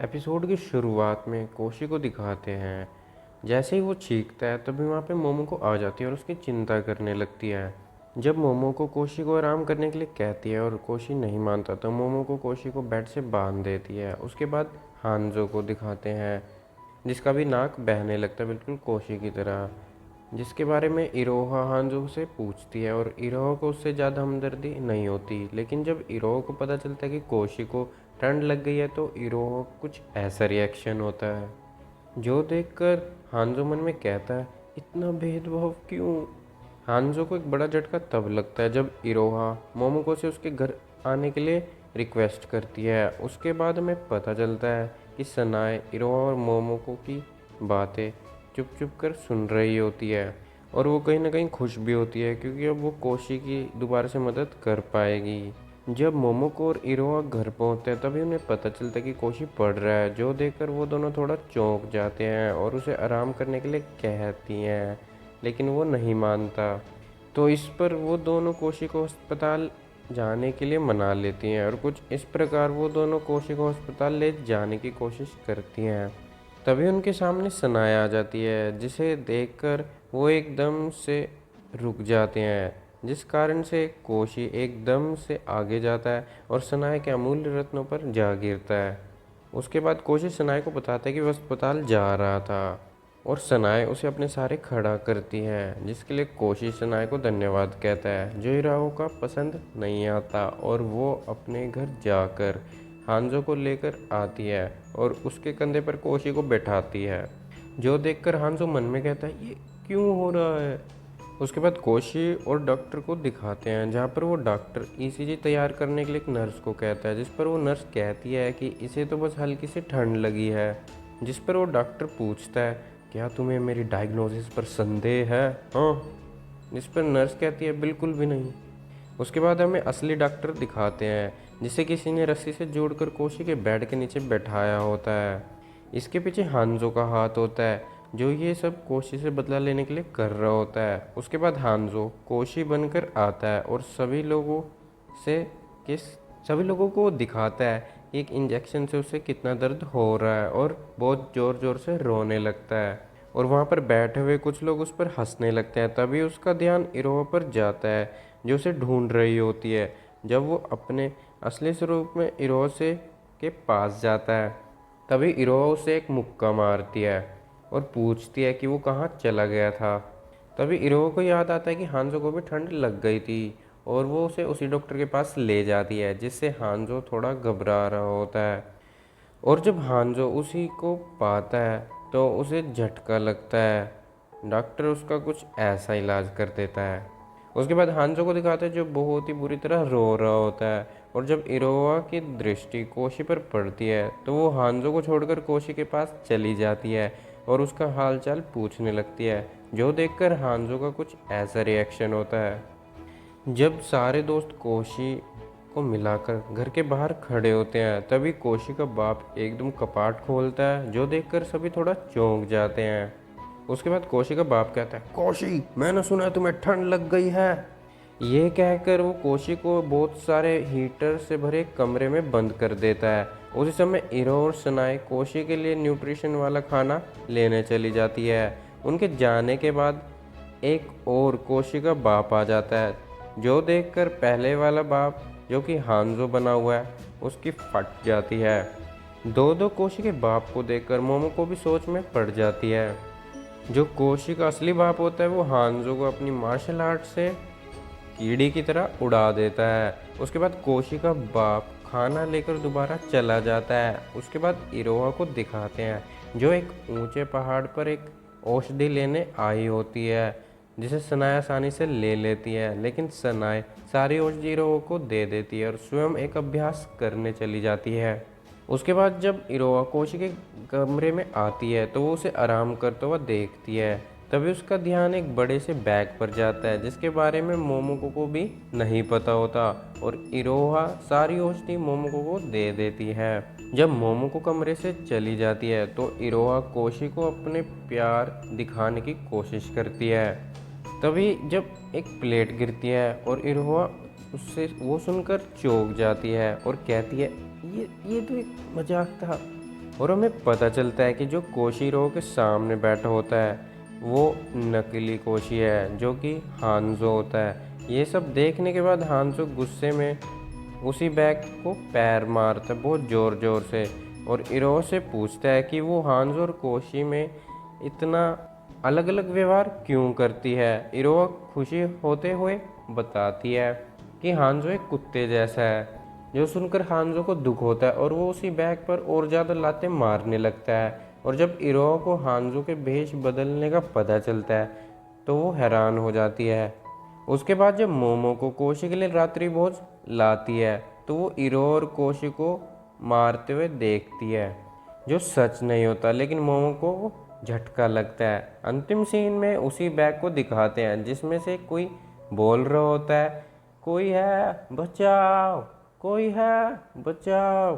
Episode की शुरुआत में कोशी को दिखाते हैं। जैसे ही वो चीखता है तभी वहाँ पे मोमो को आ जाती है और उसकी चिंता करने लगती है। जब मोमो को कोशी को आराम करने के लिए कहती है और कोशी नहीं मानता तो मोमो को कोशी को बेड से बांध देती है। उसके बाद हांजो को दिखाते हैं जिसका भी नाक बहने लगता है बिल्कुल कोशी की तरह, जिसके बारे में इरोहा हांजो से पूछती है और इरोहा को उससे ज़्यादा हमदर्दी नहीं होती। लेकिन जब इरोहा को पता चलता है कि कोशी को ठंड लग गई है तो इरोहा कुछ ऐसा रिएक्शन होता है जो देखकर हांजो मन में कहता है, इतना भेदभाव क्यों। हांजो को एक बड़ा झटका तब लगता है जब इरोहा मोमोको से उसके घर आने के लिए रिक्वेस्ट करती है। उसके बाद हमें पता चलता है कि सनाए इरोहा और मोमोको की बातें चुप चुप कर सुन रही होती है और वो कहीं ना कहीं खुश भी होती है क्योंकि अब वो कोशी की दोबारा से मदद कर पाएगी। जब मोमोको और इरोहा घर पहुंचते हैं तभी उन्हें पता चलता है कि कोशी पढ़ रहा है, जो देखकर वो दोनों थोड़ा चौंक जाते हैं और उसे आराम करने के लिए कहती हैं, लेकिन वो नहीं मानता। तो इस पर वो दोनों कोशी को अस्पताल जाने के लिए मना लेती हैं और कुछ इस प्रकार वो दोनों कोशी को अस्पताल ले जाने की कोशिश करती हैं। तभी उनके सामने सनाया आ जाती है जिसे देखकर वो एकदम से रुक जाते हैं, जिस कारण से कोशी एकदम से आगे जाता है और सनाए के अमूल्य रत्नों पर जा गिरता है। उसके बाद कोशी सनाए को बताता है कि वह अस्पताल जा रहा था और सनाए उसे अपने सहारे खड़ा करती है, जिसके लिए कोशी सनाए को धन्यवाद कहता है जो इराओ का पसंद नहीं आता और वो अपने घर जाकर हांजो को लेकर आती है और उसके कंधे पर कोशी को बैठाती है, जो देखकर हांजो मन में कहता है ये क्यों हो रहा है। उसके बाद कोशी और डॉक्टर को दिखाते हैं जहाँ पर वो डॉक्टर ईसीजी तैयार करने के लिए एक नर्स को कहता है, जिस पर वो नर्स कहती है कि इसे तो बस हल्की सी ठंड लगी है। जिस पर वो डॉक्टर पूछता है, क्या तुम्हें मेरी डायग्नोसिस पर संदेह है? हाँ। जिस पर नर्स कहती है, बिल्कुल भी नहीं। उसके बाद हमें असली डॉक्टर दिखाते हैं जिसे किसी ने रस्सी से जोड़कर कोशी के बेड के नीचे बैठाया होता है। इसके पीछे हांजो का हाथ होता है जो ये सब कोशी से बदला लेने के लिए कर रहा होता है। उसके बाद हांजो कोशी बनकर आता है और सभी लोगों को दिखाता है एक इंजेक्शन से उसे कितना दर्द हो रहा है और बहुत ज़ोर ज़ोर से रोने लगता है और वहाँ पर बैठे हुए कुछ लोग उस पर हंसने लगते हैं। तभी उसका ध्यान इरोहा पर जाता है जो उसे ढूंढ रही होती है। जब वो अपने असली स्वरूप में इरोहा से के पास जाता है तभी इरोहा उसे एक मुक्का मारती है और पूछती है कि वो कहाँ चला गया था। तभी इरोहा को याद आता है कि हांजो को भी ठंड लग गई थी और वो उसे उसी डॉक्टर के पास ले जाती है, जिससे हांजो थोड़ा घबरा रहा होता है। और जब हांजो उसी को पाता है तो उसे झटका लगता है। डॉक्टर उसका कुछ ऐसा इलाज कर देता है। उसके बाद हांजो को दिखाते हैं जो बहुत ही बुरी तरह रो रहा होता है और जब इरोहा की दृष्टि कोशी पर पड़ती है तो वो हांजो को छोड़कर कोशी के पास चली जाती है और उसका हालचाल पूछने लगती है, जो देखकर हांजो का कुछ ऐसा रिएक्शन होता है। जब सारे दोस्त कोशी को मिलाकर घर के बाहर खड़े होते हैं तभी कोशी का बाप एकदम कपाट खोलता है, जो देखकर सभी थोड़ा चौंक जाते हैं। उसके बाद कोशी का बाप कहता है, कोशी मैंने सुना है तुम्हें ठंड लग गई है। ये कहकर वो कोशी को बहुत सारे हीटर से भरे कमरे में बंद कर देता है। उसी समय इरो और सनाए कोशी के लिए न्यूट्रिशन वाला खाना लेने चली जाती है। उनके जाने के बाद एक और कोशी का बाप आ जाता है, जो देखकर पहले वाला बाप जो कि हांजो बना हुआ है उसकी फट जाती है। दो कोशी के बाप को देखकर मोमो को भी सोच में पड़ जाती है। जो कोशी का असली बाप होता है वो हांजो को अपनी मार्शल आर्ट से कीड़ी की तरह उड़ा देता है। उसके बाद कोशी का बाप खाना लेकर दोबारा चला जाता है। उसके बाद इरोहा को दिखाते हैं जो एक ऊंचे पहाड़ पर एक औषधि लेने आई होती है, जिसे सनाए आसानी से ले लेती है, लेकिन सनाए सारी औषधि इरोहा को दे देती है और स्वयं एक अभ्यास करने चली जाती है। उसके बाद जब इरोहा कोशी के कमरे में आती है तो वो उसे आराम करता हुआ देखती है। तभी उसका ध्यान एक बड़े से बैग पर जाता है जिसके बारे में मोमोको को भी नहीं पता होता और इरोहा सारी औषधि मोमोको को दे देती है। जब मोमोको कमरे से चली जाती है तो इरोहा कोशी को अपने प्यार दिखाने की कोशिश करती है। तभी जब एक प्लेट गिरती है और इरोहा उससे वो सुनकर चौंक जाती है और कहती है, ये तो एक मजाक था। और हमें पता चलता है कि जो कोशी रो के सामने बैठा होता है वो नकली कोशी है, जो कि हांजो होता है। ये सब देखने के बाद हांजो गुस्से में उसी बैग को पैर मारता है बहुत ज़ोर ज़ोर से, और इरो से पूछता है कि वो हांजो और कोशी में इतना अलग अलग व्यवहार क्यों करती है। इरो खुशी होते हुए बताती है कि हांजो एक कुत्ते जैसा है। जो सुनकर हांजो को दुख होता है और वो उसी बैग पर और ज़्यादा लातें मारने लगता है। और जब इरो को हांजो के भेष बदलने का पता चलता है तो वो हैरान हो जाती है। उसके बाद जब मोमो को कोशी के लिए रात्रि भोज लाती है तो वो इरो और कोशी को मारते हुए देखती है, जो सच नहीं होता, लेकिन मोमो को वो झटका लगता है। अंतिम सीन में उसी बैग को दिखाते हैं जिसमें से कोई बोल रहा होता है, कोई है बचाओ, कोई है बचाओ।